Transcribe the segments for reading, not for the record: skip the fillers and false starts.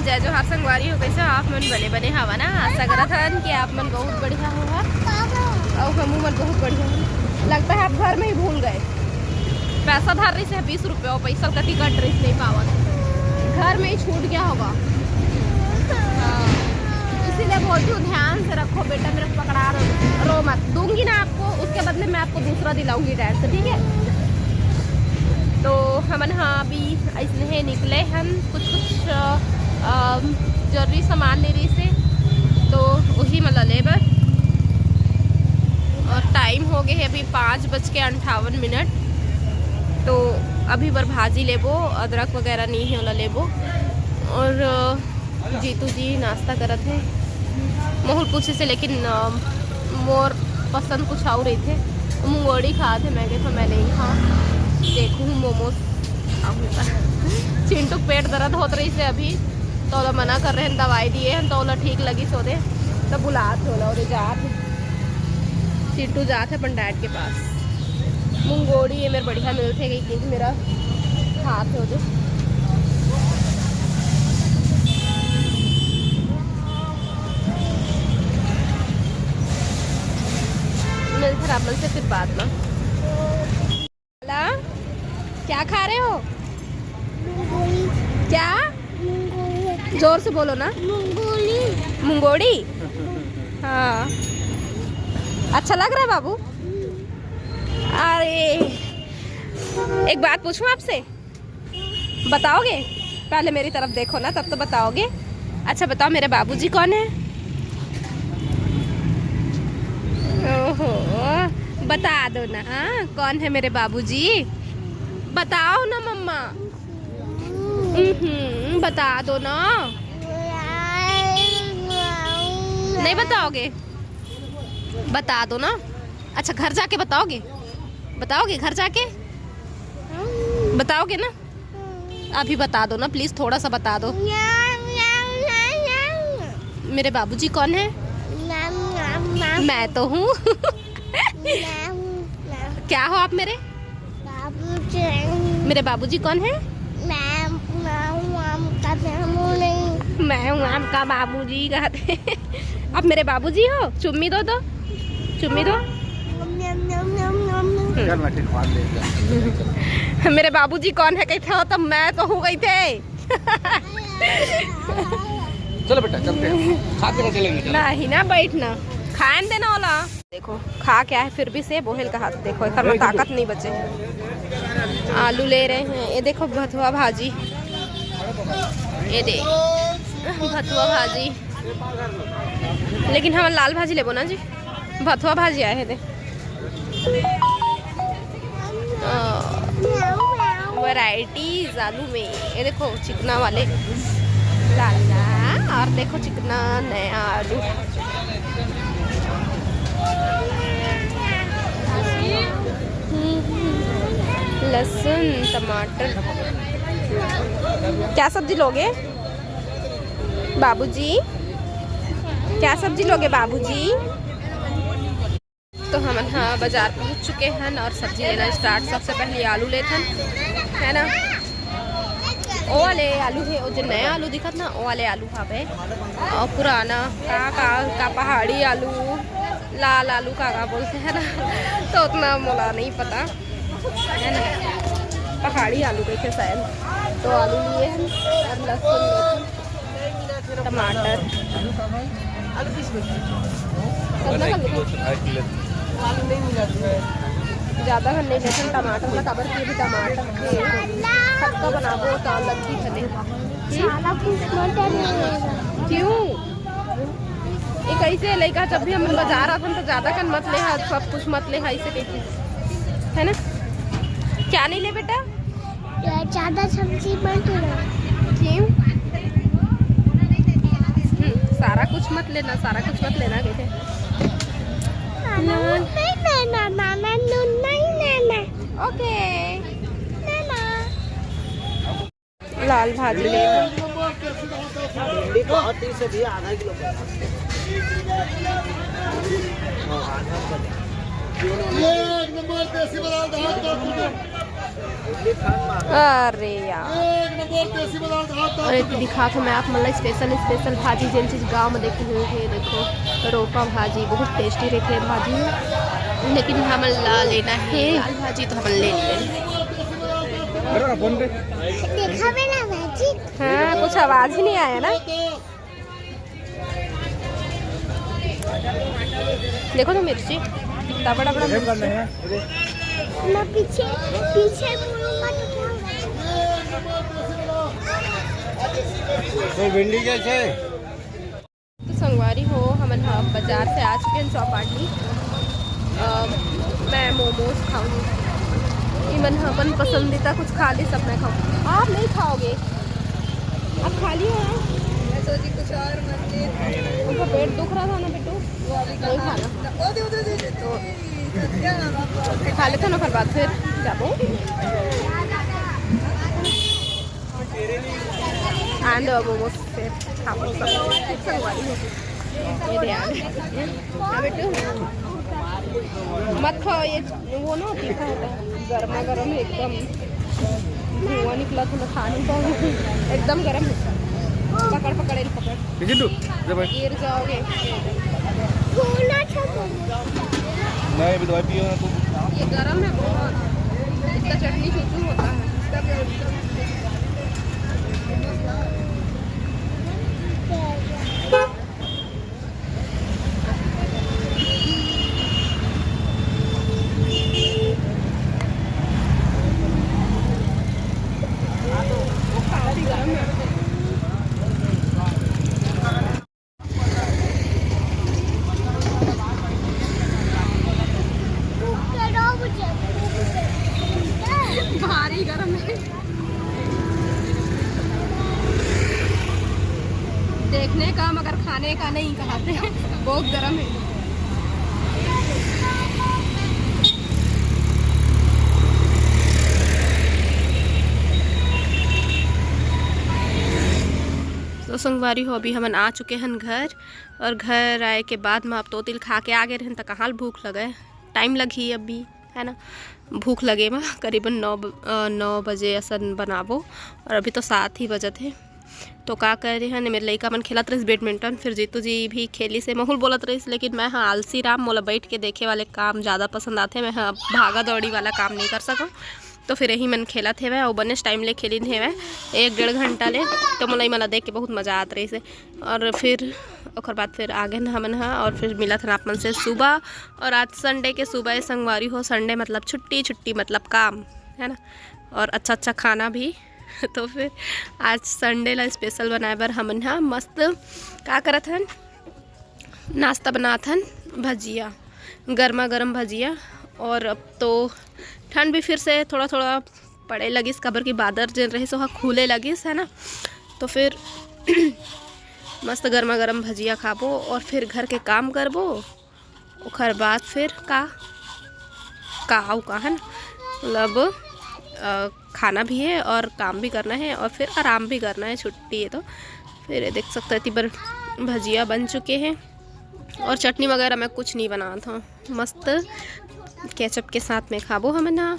जय जोहार संगवारी हो कैसे आप मन बने बने हवा ना। आशा करत हन कि आप मन बहुत बढ़िया होगा और हम मन बहुत बढ़िया हो। लगता है आप घर में ही भूल गए। पैसा धर रही से 20 रुपये और पैसा का टिकट ड्रेस नहीं पावा, घर में ही छूट गया होगा। हाँ, इसीलिए बोलती हूँ ध्यान से रखो बेटा, मेरे को पकड़ा रो मत। दूंगी ना आपको, उसके बदले मैं आपको दूसरा दिलाऊंगी डैड से, ठीक है। तो हमन हाँ अभी ऐसे निकले हम कुछ जरूरी सामान ले रही से, तो वही मतलब लेबर। और टाइम हो गए है अभी 5:58। तो अभी बर भाजी लेबो, अदरक वगैरह नहीं है वाला लेबो। और जीतू जी नाश्ता करत है मोहल पूछे से, लेकिन मोर पसंद कुछ और रही थे। मूंगोड़ी खा थे, मैं कहता मैं नहीं खा, देखूँ मोमोज आऊँगा। चिंटू पेट दर्द होत रही से अभी, तो ओला मना कर रहे हैं, दवाई दिए हैं तो ओला ठीक लगी सो दे, तो बुलात होला और जात चिंटू जात है अपन डैड के पास। मूंगोड़ी ये मेरे बढ़िया मिलते गई कि मेरा हाथ हो जो मिलते रामल से फिर बाद में। क्या खा रहे हो? क्या? जोर से बोलो ना। मूंगोड़ी। हाँ, अच्छा लग रहा है बाबू। अरे एक बात पूछूं आपसे, बताओगे? पहले मेरी तरफ देखो ना, तब तो बताओगे। अच्छा बताओ, मेरे बाबूजी कौन है? ओहो, बता दो ना। हाँ, कौन है मेरे बाबूजी? बताओ ना मम्मा। बता दो ना। नहीं बताओगे? बता दो ना। अच्छा घर जाके बताओगे? बताओगे घर जाके? बताओगे ना? अभी बता दो ना प्लीज, थोड़ा सा बता दो। मेरे बाबूजी कौन है? मैं तो हूँ। क्या हो आप मेरे? मेरे बाबूजी कौन है? मैं हूँ आपका बाबूजी कहते। आप मेरे बाबूजी हो? चुम्मी दो तो, चुम्मी दो। मेरे बाबूजी कौन है कहते हो तो मैं तो हूँ कहते। चलो बेटा चलते हैं, खा के चलेंगे। नहीं ना बैठना, खान देना वाला। देखो खा क्या है फिर भी से बोहेल का हाथ देखो, एक में ताकत नहीं बचे। आलू ले रहे हैं, ये देखो भथुआ भाजी, ये देख भथुआ भाजी। लेकिन हम लाल भाजी लेबो ना जी, भथुआ भाजी आए है दे। वैरायटीज आलू में, ये देखो चिकना वाले लाला, और देखो चिकना नया आलू। लहसुन टमाटर। क्या सब्जी लोगे बाबूजी? क्या सब्जी लोगे बाबूजी? तो हम हाँ बाजार पहुँच चुके हैं और सब्जी लेना स्टार्ट। सबसे पहले आलू लेते हैं, है ना। ओ वाले आलू है, वो जो नया आलू दिखत ना, वो वाले आलू खा पे। और पुराना का पहाड़ी आलू, लाल आलू का बोलते हैं ना, तो उतना मोला नहीं पता है ना। पहाड़ी आलू कैसे शायद। तो आलू लिए हैं और लहसुन, टमाटर, ज़्यादा कर नहीं लेते टमाटर का, काबर के भी टमाटर खट्टा बनाबो तो अलग ही चले। क्यों ये कैसे लेगा? जब भी हम बाजार आते हैं तो ज़्यादा कर मत ले, सब कुछ मत ले, ऐसे कैसे है ना। क्या नहीं ले बेटा? ज़्यादा सब्जी मत लो। क्यों? सारा कुछ मत लेना, सारा कुछ मत लेना कहते। ओके लाल भाजी ले। आधा किलो अरे यार अरे दिखा तो मैं आप मतलब स्पेशल भाजी जिन चीज़ गाँव में देखे हुए थे। देखो रोपा भाजी बहुत टेस्टी रहती है भाजी, लेकिन हम ला लेना है लाल भाजी तो हम ले लेंगे। देखा मैंने मैजिक। हाँ कुछ आवाज ही नहीं आया ना। देखो तो मिर्ची कितना बड़ा बड़ा मिर्ची। मैं पीछे पीछे मुड़ूंगा तो भिंडी कैसे? तो संगवारी हो हम बाजार से आ चुके हैं चौपाटी। मैं मोमोज खाऊंगी, इमन अपन पसंदीदा कुछ खा ली सब मैं खाऊँ। आप नहीं खाओगे? आप खा लिए हैं? मैं सोची कुछ और उनका पेट दुख रहा था ना बेटू, नहीं खाना तो खा लेते ना फिर बात फिर जाबो and मोमोज फिर खाओ सब संगवारी हो। ये ध्यान बेटू मत खाओ, ये वो ना तीखा होता है, गर्मा गर्म एकदम धुआं निकला तो खा नहीं पाओगे, एकदम गर्म है। पकड़ गिर जाओगे। नहीं भी दवाई पियो ना तुम। ये गर्म है बहुत, इसका चटनी चूचू होता है। भारी गर्म है, देखने का मगर खाने का नहीं कहते हैं, बहुत गर्म है। तो संगवारी हो अभी हम आ चुके हैं घर, और घर आए के बाद में आप तोतिल खा के आ गए रहन तो कहाँ भूख लगे, टाइम लगी अभी है ना, भूख लगे में करीबन 9 बजे ऐसा बनाबो, और अभी तो 7 ही बजे थे। तो का कर रहे हैं मेरे लड़का मन खेलत रही बैडमिंटन, फिर जीतू जी भी खेली से माहौल बोलत रही, लेकिन मैं हाँ आलसी राम मोला बैठ के देखे वाले काम ज़्यादा पसंद आते, मैं हाँ भागा दौड़ी वाला काम नहीं कर सकूँ। तो फिर यही मन खेलत है वह, और बनेस टाइम ले खेली थे वह 1-1.5 घंटा ले, तो मला देख के बहुत मज़ा आता रही से। और फिर और बाद फिर आगे न हमन हाँ, और फिर मिला था आप मन से सुबह, और आज संडे के सुबह संगवारी हो, संडे मतलब छुट्टी मतलब काम है ना, और अच्छा खाना भी। तो फिर आज संडे ला स्पेशल बनाए बर हमन हाँ मस्त का करत हन, नाश्ता बनात हन भजिया, गर्मा गर्म भजिया। और अब तो ठंड भी फिर से थोड़ा पड़े लगिस, कबर की बादर जल रही सो हाँ खुले लगिस है ना, तो फिर मस्त गर्मा गर्म भजिया खाबो, और फिर घर के काम करबो, ओखर बाद फिर का है मतलब खाना भी है और काम भी करना है, और फिर आराम भी करना है, छुट्टी है तो। फिर देख सकते हैं पर भजिया बन चुके हैं, और चटनी वगैरह मैं कुछ नहीं बना था, मस्त केचप के साथ में खाबो हम ना।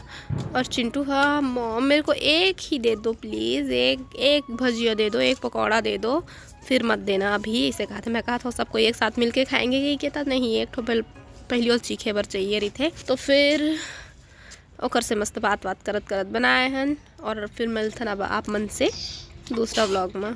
और चिंटू हाँ मॉम मेरे को एक ही दे दो प्लीज़, एक भजिया दे दो, एक पकौड़ा दे दो, फिर मत देना अभी, इसे कहा था। मैं कहा था सबको एक साथ मिलके खाएंगे कि कहता नहीं, एक ठो पहली और चीखे भर चाहिए रही थे। तो फिर ओकर से मस्त बात करत बनाए हन, और फिर मिलते ना आप मन से दूसरा व्लॉग में।